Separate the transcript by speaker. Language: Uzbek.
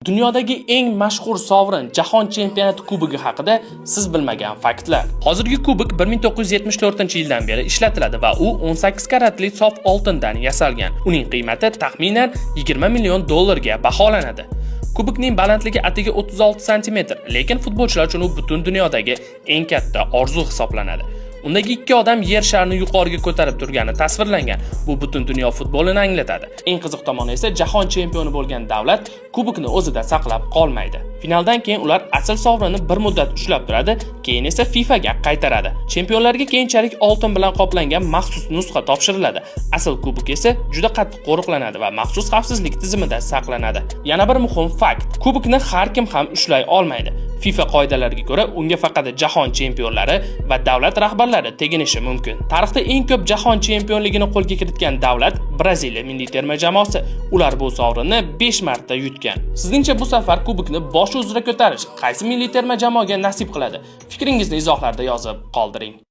Speaker 1: Dunyodagi eng mashhur sovrin Jahon chempionati kubogi haqida siz bilmagan faktlar. Hozirgi kubok 1974-yildan beri ishlatiladi va u 18 karatli sof oltindan yasalgan. Uning qiymati taxminan 20 million dollarga baholanadi. Kubokning balandligi atigi 36 sm, lekin futbolchilar uchun u butun dunyodagi eng katta orzu hisoblanadi. Undagi ikki odam yer sharini yuqoriga ko'tarib turgani tasvirlangan. Bu butun dunyo futbolini anglatadi. Eng qiziq tomoni esa jahon chempioni bo'lgan davlat kubokni o'zida saqlab qolmaydi. Finaldan keyin ular asl sovrinni bir muddat ushlab turadi, keyin esa FIFA ga qaytaradi. Chempionlarga keyinchalik oltin bilan qoplangan maxsus nusxa topshiriladi. Asl kubok esa juda qattiq qo'riqlanadi va maxsus xavfsizlik tizimida saqlanadi. Yana bir muhim fakt: kubokni har kim ham ushlay olmaydi. FIFA qoidalariga ko'ra unga faqat jahon chempionlari va davlat rahbarlari teginishi mumkin. Tarixda eng ko'p jahon chempionligini qo'lga kiritgan davlat Braziliya milliy terma jamoasi. Ular bu sovrinni 5 marta yutgan. Sizningcha bu safar kubokni boshi uzra ko'tarish qaysi milliy terma jamoaga nasib qiladi? Fikringizni izohlarda yozib qoldiring.